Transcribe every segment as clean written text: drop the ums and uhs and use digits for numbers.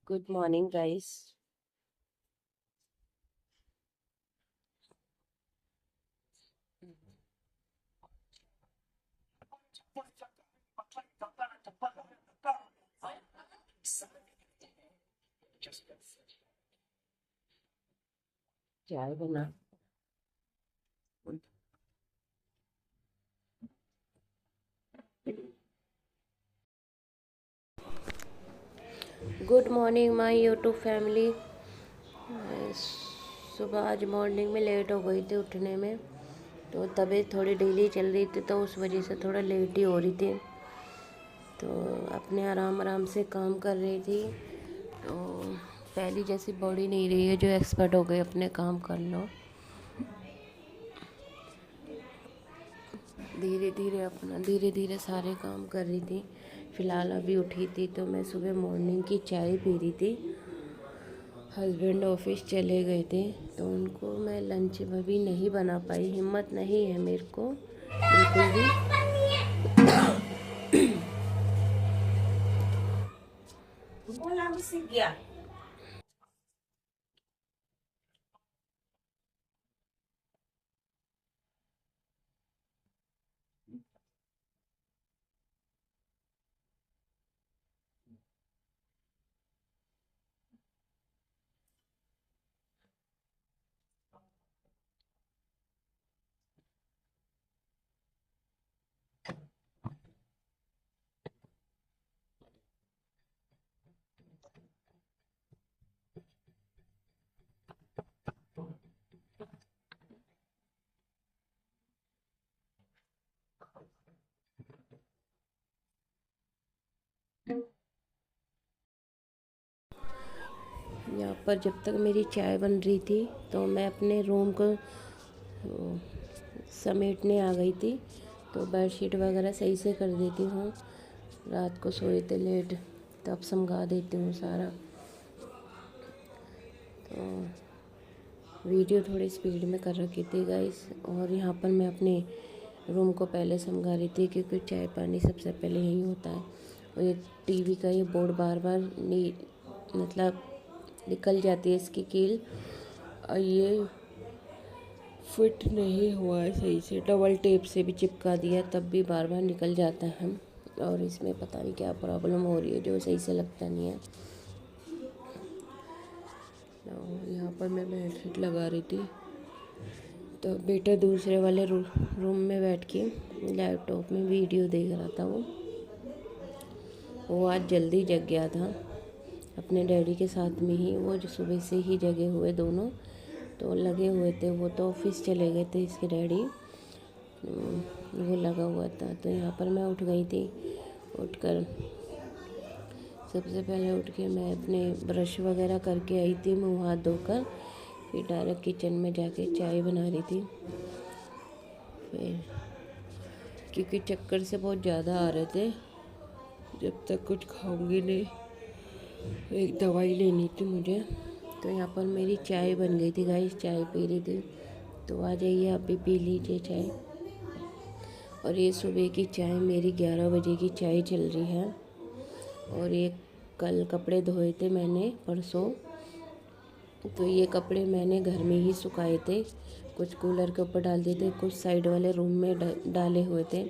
Good morning, guys. चाय बना। Good morning my YouTube family. सुबह आज मॉर्निंग में लेट हो गई थी उठने में, तो तबीयत थोड़ी ढीली चल रही थी, तो उस वजह से थोड़ा लेट ही हो रही थी। तो अपने आराम आराम से काम कर रही थी। तो पहली जैसी बॉडी नहीं रही है जो एक्सपर्ट हो गई अपने काम कर लो। धीरे धीरे सारे काम कर रही थी। फ़िलहाल अभी उठी थी, तो मैं सुबह मॉर्निंग की चाय पी रही थी। हस्बैंड ऑफिस चले गए थे, तो उनको मैं लंच अभी नहीं बना पाई, हिम्मत नहीं है मेरे को बिल्कुल भी। बोला मुझसे गया। यहाँ पर जब तक मेरी चाय बन रही थी, तो मैं अपने रूम को समेटने आ गई थी। तो बेडशीट वगैरह सही से कर देती हूँ। रात को सोए थे लेट, तब समझा देती हूँ सारा। तो वीडियो थोड़ी स्पीड में कर रखी थी गाइस। और यहाँ पर मैं अपने रूम को पहले समझा रही थी, क्योंकि चाय पानी सबसे पहले यही होता है। और ये टीवी का ये बोर्ड बार बार मतलब निकल जाती है इसकी कील, और ये फिट नहीं हुआ है सही से। डबल टेप से भी चिपका दिया, तब भी बार बार निकल जाता है। और इसमें पता नहीं क्या प्रॉब्लम हो रही है जो सही से लगता नहीं है। तो यहाँ पर मैं बेडशीट लगा रही थी, तो बेटा दूसरे वाले रूम में बैठ के लैपटॉप में वीडियो देख रहा था। वो आज जल्दी जग गया था अपने डैडी के साथ में ही। वो जो सुबह से ही जगे हुए दोनों, तो लगे हुए थे। वो तो ऑफिस चले गए थे इसके डैडी, वो लगा हुआ था। तो यहाँ पर मैं उठ गई थी। उठकर सबसे पहले उठ के मैं अपने ब्रश वगैरह करके आई थी, मुँह हाथ धोकर। फिर डायरेक्ट किचन में जाके चाय बना रही थी। फिर क्योंकि चक्कर से बहुत ज़्यादा आ रहे थे, जब तक कुछ खाऊंगी नहीं, एक दवाई लेनी थी मुझे। तो यहाँ पर मेरी चाय बन गई थी गाइस, चाय पी रही थी। तो आ जाइए, आप भी पी लीजिए चाय। और ये सुबह की चाय मेरी 11 बजे की चाय चल रही है। और ये कल कपड़े धोए थे मैंने परसों, तो ये कपड़े मैंने घर में ही सुखाए थे। कुछ कूलर के ऊपर डाल दिए थे, कुछ साइड वाले रूम में डाले हुए थे।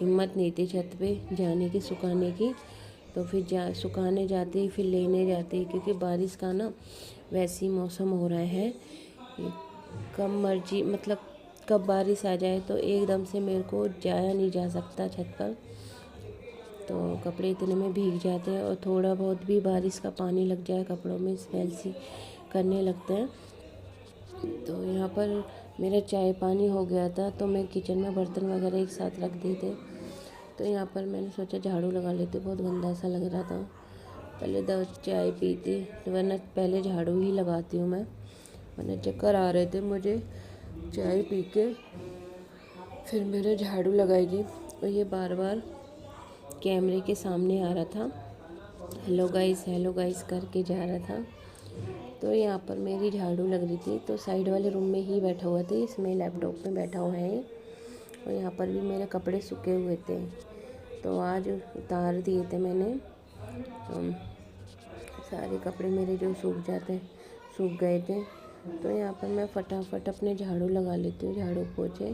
हिम्मत नहीं थी छत पे जाने की सुखाने की, तो फिर सुखाने जाती, फिर लेने जाती। क्योंकि बारिश का ना वैसी मौसम हो रहा है, कब मर्जी मतलब कब बारिश आ जाए, तो एकदम से मेरे को जाया नहीं जा सकता छत पर। तो कपड़े इतने में भीग जाते हैं, और थोड़ा बहुत भी बारिश का पानी लग जाए कपड़ों में, स्मेल सी करने लगते हैं। तो यहाँ पर मेरा चाय पानी हो गया था, तो मैं किचन में बर्तन वगैरह एक साथ रख दिए थे। तो यहाँ पर मैंने सोचा झाड़ू लगा लेते, बहुत गंदा सा लग रहा था। पहले चाय पीती, वरना पहले झाड़ू ही लगाती हूँ मैं, वरना चक्कर आ रहे थे मुझे। चाय पी के फिर मैंने झाड़ू लगाई थी, और ये बार बार कैमरे के सामने आ रहा था, हेलो गाइस करके जा रहा था। तो यहाँ पर मेरी झाड़ू लग रही थी, तो साइड वाले रूम में ही बैठा हुआ था, इसमें लैपटॉप में बैठा हुआ है। और यहाँ पर भी मेरे कपड़े सूखे हुए थे, तो आज उतार दिए थे मैंने। सारे कपड़े मेरे जो सूख गए थे। तो यहाँ पर मैं फटाफट अपने झाड़ू लगा लेती हूँ, झाड़ू पोछे,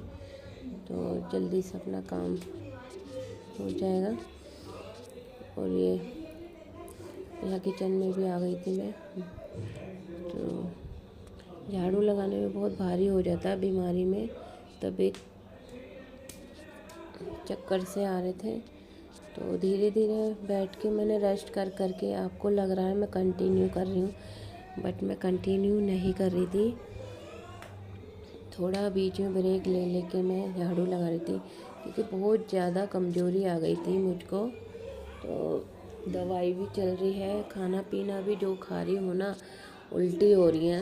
तो जल्दी से अपना काम हो जाएगा। और ये यहाँ किचन में भी आ गई थी मैं। तो झाड़ू लगाने में बहुत भारी हो जाता है, बीमारी में तबीयत चक्कर से आ रहे थे। तो धीरे धीरे बैठ के मैंने रेस्ट कर के, आपको लग रहा है मैं कंटिन्यू कर रही हूँ, बट मैं कंटिन्यू नहीं कर रही थी। थोड़ा बीच में ब्रेक ले लेके मैं झाड़ू लगा रही थी, क्योंकि बहुत ज़्यादा कमज़ोरी आ गई थी मुझको। तो दवाई भी चल रही है, खाना पीना भी जो खा रही हूँ ना, उल्टी हो रही है।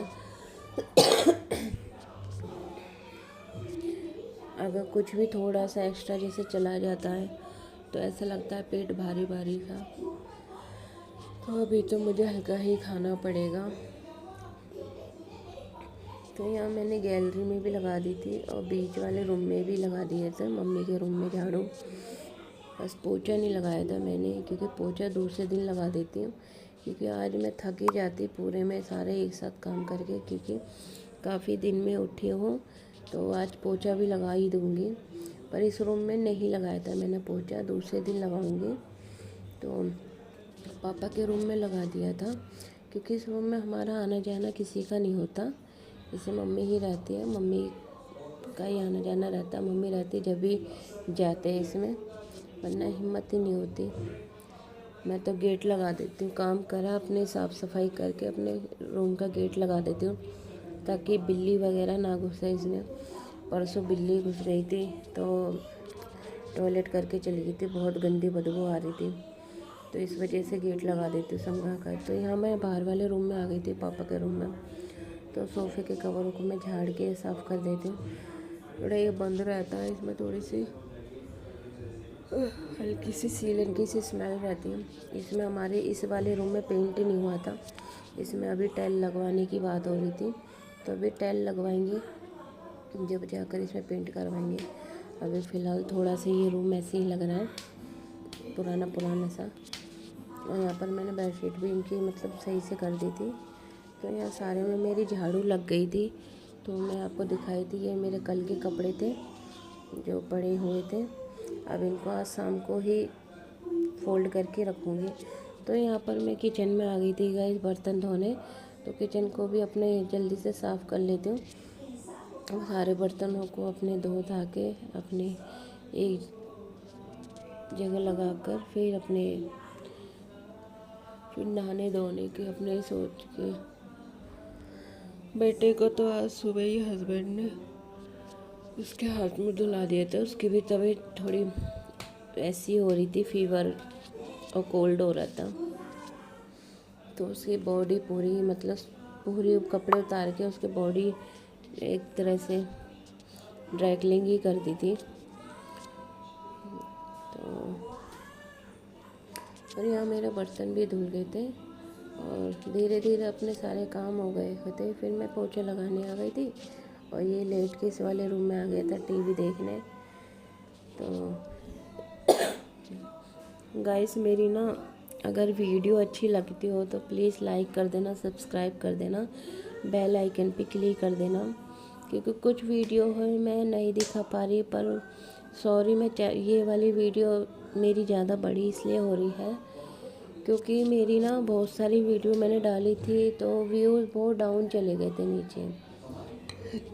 अगर कुछ भी थोड़ा सा एक्स्ट्रा जैसे चला जाता है तो ऐसा लगता है पेट भारी भारी सा। तो अभी तो मुझे हल्का ही खाना पड़ेगा। तो यहाँ मैंने गैलरी में भी लगा दी थी और बीच वाले रूम में भी लगा दिए थे, मम्मी के रूम में झाड़ू। बस पोछा नहीं लगाया था मैंने, क्योंकि पोछा दूसरे दिन लगा देती हूँ, क्योंकि आज मैं थक ही जाती पूरे में सारे एक साथ काम करके, क्योंकि काफ़ी दिन में उठी हूँ। तो आज पोछा भी लगा ही दूँगी, पर इस रूम में नहीं लगाया था मैंने पोछा, दूसरे दिन लगाऊँगी। तो पापा के रूम में लगा दिया था, क्योंकि इस रूम में हमारा आना जाना किसी का नहीं होता, इसे मम्मी ही रहती है, मम्मी का ही आना जाना रहता है। मम्मी रहती जब भी जाते हैं इसमें, वरना हिम्मत ही नहीं होती। मैं तो गेट लगा देती हूँ, काम करा अपने साफ़ सफाई करके अपने रूम का गेट लगा देती हूँ, ताकि बिल्ली वगैरह ना घुसे इसमें। परसों बिल्ली घुस गई थी, तो टॉयलेट करके चली गई थी, बहुत गंदी बदबू आ रही थी, तो इस वजह से गेट लगा देती हूँ संभल कर। तो यहाँ मैं बाहर वाले रूम में आ गई थी, पापा के रूम में। तो सोफ़े के कवरों को मैं झाड़ के साफ़ कर देती हूँ। थोड़ा ये बंद रहता है, इसमें थोड़ी सी हल्की सी सीलन की सी स्मेल रहती है। इसमें हमारे इस वाले रूम में पेंट नहीं हुआ था, इसमें अभी टाइल लगवाने की बात हो रही थी, तो अभी टाइल लगवाएंगे, जब जाकर इसमें पेंट करवाएंगे। अभी फ़िलहाल थोड़ा सा ये रूम ऐसे ही लग रहा है, पुराना सा। और यहाँ पर मैंने बेडशीट भी इनकी मतलब सही से कर दी थी। तो यहाँ सारे में मेरी झाड़ू लग गई थी, तो मैं आपको दिखाई थी। ये मेरे कल के कपड़े थे जो पड़े हुए थे, अब इनको आज शाम को ही फोल्ड करके रखूँगी। तो यहाँ पर मैं किचन में आ गई थी गाइस बर्तन धोने, तो किचन को भी अपने जल्दी से साफ़ कर लेती हूँ। सारे बर्तनों को अपने धो धा के अपने एक जगह लगा कर फिर नहाने धोने के अपने सोच के। बेटे को तो आज सुबह ही हस्बैंड ने उसके हाथ में धुला दिया था, उसकी भी तबीयत थोड़ी ऐसी हो रही थी, फीवर और कोल्ड हो रहा था। तो उसकी बॉडी पूरी कपड़े उतार के उसकी बॉडी एक तरह से ड्राई क्लीनिंग ही कर दी थी। तो और यहाँ मेरे बर्तन भी धुल गए थे और धीरे धीरे अपने सारे काम हो गए होते। फिर मैं पोछा लगाने आ गई थी और ये लेट के इस वाले रूम में आ गया था टीवी देखने। तो गाइस मेरी ना अगर वीडियो अच्छी लगती हो तो प्लीज़ लाइक कर देना, सब्सक्राइब कर देना, बेल आइकन पे क्लिक कर देना, क्योंकि कुछ वीडियो है मैं नहीं दिखा पा रही। पर सॉरी, ये वाली वीडियो मेरी ज़्यादा बड़ी इसलिए हो रही है क्योंकि मेरी ना बहुत सारी वीडियो मैंने डाली थी, तो व्यूज़ बहुत डाउन चले गए थे नीचे,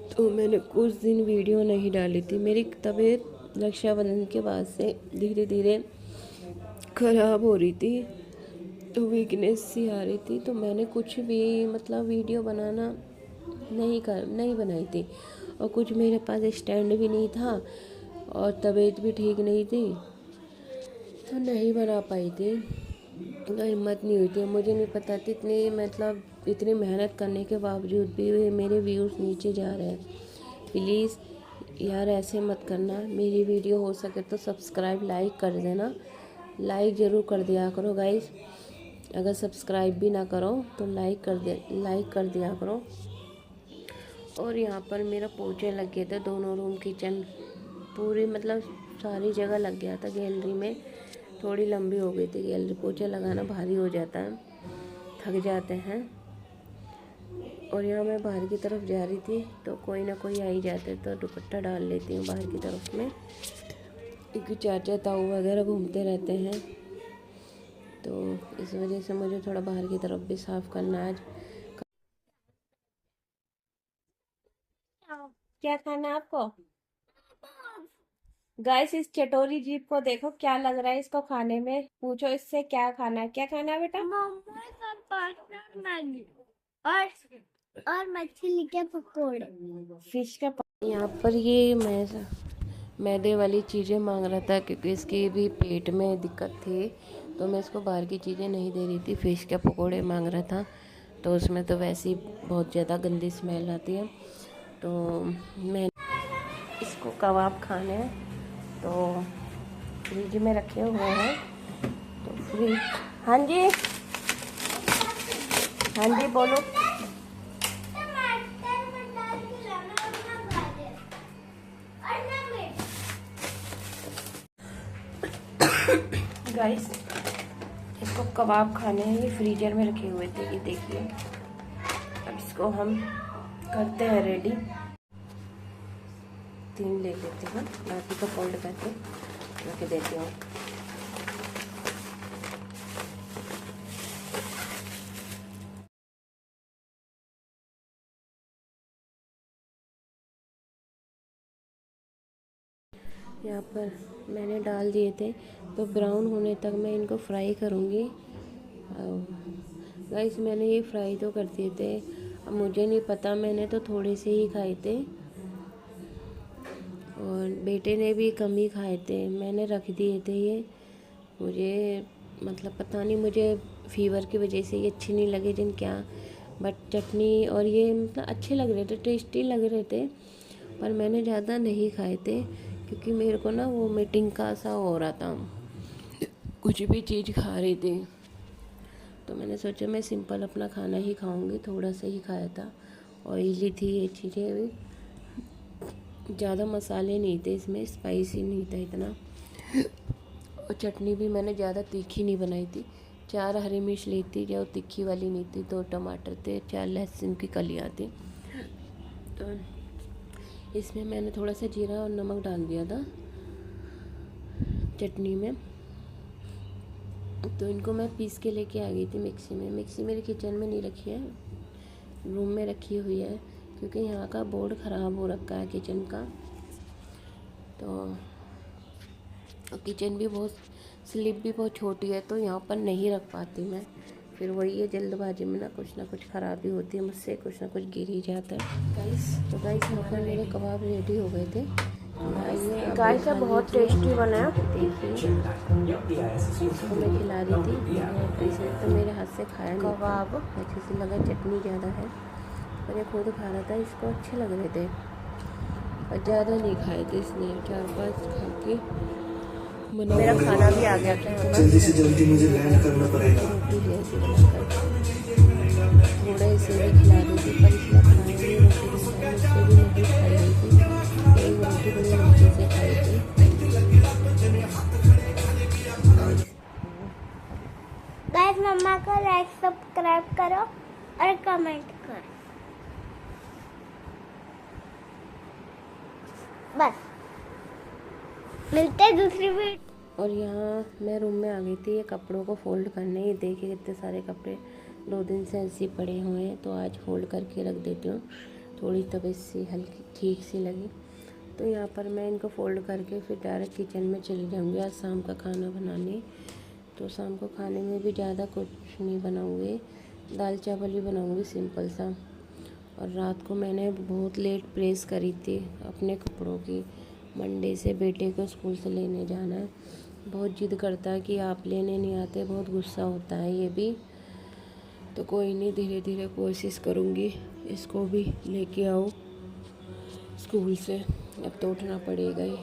तो मैंने कुछ दिन वीडियो नहीं डाली थी। मेरी तबीयत रक्षाबंधन के बाद से धीरे धीरे ख़राब हो रही थी, तो वीकनेस सी आ रही थी, तो मैंने कुछ भी मतलब वीडियो बनाना नहीं बनाई थी। और कुछ मेरे पास स्टैंड भी नहीं था और तबीयत भी ठीक नहीं थी, तो नहीं बना पाई थी, तो हिम्मत नहीं हुई थी। मुझे नहीं पता थी इतनी मेहनत करने के बावजूद भी मेरे व्यूज़ नीचे जा रहे हैं। प्लीज़ यार ऐसे मत करना, मेरी वीडियो हो सके तो सब्सक्राइब लाइक कर देना, लाइक ज़रूर कर दिया करो गाइस। अगर सब्सक्राइब भी ना करो तो लाइक कर दिया करो। और यहाँ पर मेरा पोछे लग गया था, दोनों रूम किचन पूरी सारी जगह लग गया था। गैलरी में थोड़ी लंबी हो गई थी गैलरी, पोछा लगाना भारी हो जाता है, थक जाते हैं। और यहाँ मैं बाहर की तरफ जा रही थी तो कोई ना कोई आ ही जाते तो दुपट्टा डाल लेती हूँ बाहर की तरफ में, क्योंकि चाचा ताऊ वगैरह घूमते रहते हैं। तो इस वजह से मुझे थोड़ा बाहर की तरफ भी साफ़ करना है आज। क्या खाना है आपको? गाइस इस चटोरी जीभ को देखो, क्या लग रहा है इसको खाने में। पूछो इससे क्या खाना है, क्या खाना है बेटा? मोमोज और बटर मैगी और मछली के पकोड़े, फिश का यहाँ पर ये मैदे वाली चीज़ें मांग रहा था, क्योंकि इसके भी पेट में दिक्कत थी। तो मैं इसको बाहर की चीज़ें नहीं दे रही थी, फ़िश के पकोड़े मांग रहा था। तो उसमें तो वैसे ही बहुत ज़्यादा गंदी स्मेल आती है। तो मैं इसको कबाब खाने हैं तो फ्रिज में रखे हुए हैं। तो फ्रिज, हाँ जी हाँ जी बोलो। गाइस इसको कबाब खाने हैं, ये फ्रीजर में रखे हुए थे, ये देखिए। अब इसको हम करते हैं रेडी। 3 ले लेते हैं, बाकी को फोल्ड करके रख देती हूँ। यहाँ पर मैंने डाल दिए थे, तो ब्राउन होने तक मैं इनको फ्राई करूँगी। गाइस मैंने ये फ्राई तो कर दिए थे, अब मुझे नहीं पता, मैंने तो थोड़े से ही खाए थे और बेटे ने भी कम ही खाए थे। मैंने रख दिए थे ये, मुझे मतलब पता नहीं, मुझे फीवर की वजह से ये अच्छे नहीं लगे जिन क्या। बट चटनी और ये मतलब अच्छे लग रहे थे, टेस्टी लग रहे थे, पर मैंने ज़्यादा नहीं खाए थे, क्योंकि मेरे को ना वो मीटिंग का सा हो रहा था, कुछ भी चीज़ खा रही थी। तो मैंने सोचा मैं सिंपल अपना खाना ही खाऊंगी, थोड़ा सा ही खाया था। ऑयली थी ये चीज़ें भी, ज़्यादा मसाले नहीं थे इसमें, स्पाइसी नहीं था इतना। और चटनी भी मैंने ज़्यादा तीखी नहीं बनाई थी। 4 हरी मिर्च ली थी जो तीखी वाली नहीं थी, 2 टमाटर थे, 4 लहसुन की कलियाँ थी। तो इसमें मैंने थोड़ा सा जीरा और नमक डाल दिया था चटनी में। तो इनको मैं पीस के लेके आ गई थी मिक्सी में। मिक्सी मेरे किचन में नहीं रखी है, रूम में रखी हुई है, क्योंकि यहाँ का बोर्ड ख़राब हो रखा है किचन का। तो किचन भी बहुत, स्लिप भी बहुत छोटी है, तो यहाँ पर नहीं रख पाती मैं। फिर वही है, जल्दबाजी में ना कुछ खराबी होती है मुझसे, कुछ ना कुछ गिर ही जाता है। तो गाइस यहाँ पर मेरे कबाब रेडी हो गए थे। गाइस ये बहुत टेस्टी बना है, देखिए इसको मैं खिला रही थी। ऐसे तो मेरे हाथ से खाया कबाब अच्छे से लगा, चटनी ज़्यादा है, पर ये खुद खा रहा था, इसको अच्छे लग रहे थे और ज़्यादा नहीं खाए थे इसने, 4-5 खा के। मेरा खाना भी आ गया था, जल्दी से जल्दी मुझे लैंड करना पड़ेगा। रोटी जैसी बनाकर थोड़ा इसे भी खिला दी थी, पर इसने खाई नहीं रोटी, मुझसे भी नहीं खाई गई थी। एक रोटी बड़ी मुश्किल से खाई थी। गाइस मम्मा को लाइक सब्सक्राइब करो और कमेंट करो। बस मिलते हैं दूसरी वीडियो। और यहाँ मैं रूम में आ गई थी ये कपड़ों को फोल्ड करने। ये देखिए कितने सारे कपड़े 2 दिन से ऐसे पड़े हुए हैं, तो आज फोल्ड करके रख देती हूँ। थोड़ी तबीयत सी हल्की ठीक सी लगी, तो यहाँ पर मैं इनको फोल्ड करके फिर डायरेक्ट किचन में चली जाऊँगी आज शाम का खाना बनाने। तो शाम को खाने में भी ज़्यादा कुछ नहीं बनाऊँगी, दाल चावल ही बनाऊँगी सिंपल सा। और रात को मैंने बहुत लेट प्रेस करी थी अपने कपड़ों की, मंडे से बेटे को स्कूल से लेने जाना है। बहुत जिद करता है कि आप लेने नहीं आते, बहुत गुस्सा होता है ये भी। तो कोई नहीं, धीरे धीरे कोशिश करूँगी इसको भी लेके आऊँ स्कूल से, अब तो उठना पड़ेगा ही।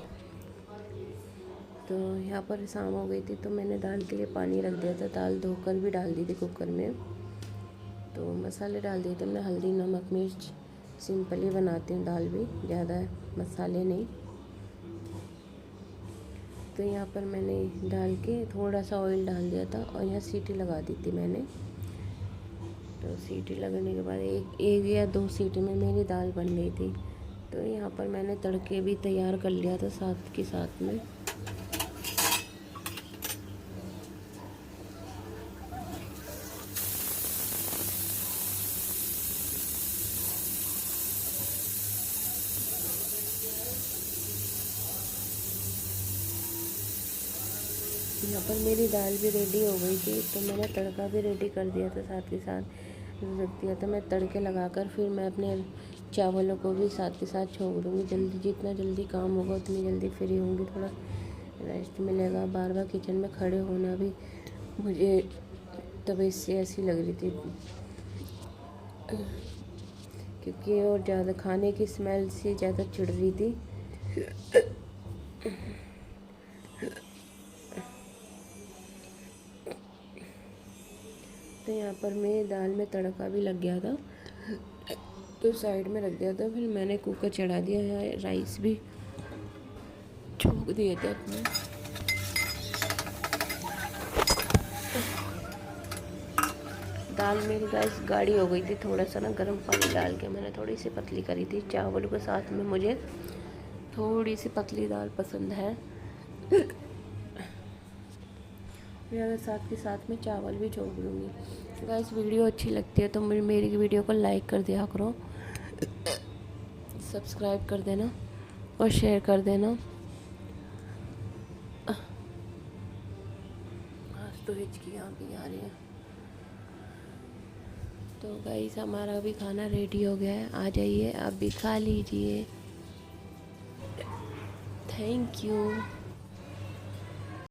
तो यहाँ पर शाम हो गई थी, तो मैंने दाल के लिए पानी रख दिया था, दाल धोकर भी डाल दी थी कुकर में। तो मसाले डाल दिए थे मैंने, हल्दी नमक मिर्च, सिंपल ही बनाती हूँ दाल भी, ज़्यादा मसाले नहीं। तो यहाँ पर मैंने डाल के थोड़ा सा ऑयल डाल दिया था और यहाँ सीटी लगा दी थी मैंने। तो सीटी लगने के बाद एक या दो सीटी में मेरी दाल बन गई थी। तो यहाँ पर मैंने तड़के भी तैयार कर लिया था साथ के साथ में। यहाँ पर मेरी दाल भी रेडी हो गई थी, तो मैंने तड़का भी रेडी कर दिया था साथ के साथ रख दिया था। मैं तड़के लगाकर फिर मैं अपने चावलों को भी साथ के साथ छोड़ दूँगी। जल्दी जितना जल्दी काम होगा उतनी जल्दी फ्री होंगी, थोड़ा रेस्ट मिलेगा। बार बार किचन में खड़े होना भी मुझे तबीयत से ऐसी लग रही थी, क्योंकि और ज़्यादा खाने की स्मेल से ज़्यादा चिढ़ रही थी। तो यहाँ पर मेरी दाल में तड़का भी लग गया था, तो साइड में रख दिया था। फिर मैंने कुकर चढ़ा दिया है, राइस भी छोंक दिए थे अपने। दाल मेरी गैस गाढ़ी हो गई थी, थोड़ा सा ना गर्म पानी डाल के मैंने थोड़ी सी पतली करी थी। चावल के साथ में मुझे थोड़ी सी पतली दाल पसंद है। मैं साथ के साथ में चावल भी छोड़ दूँगी। गाइस वीडियो अच्छी लगती है तो मेरी वीडियो को लाइक कर दिया करो, सब्सक्राइब कर देना और शेयर कर देना। आज तो हिचकियाँ भी आ रही हैं। तो गाइस हमारा भी खाना रेडी हो गया है, आ जाइए आप भी खा लीजिए। Thank you.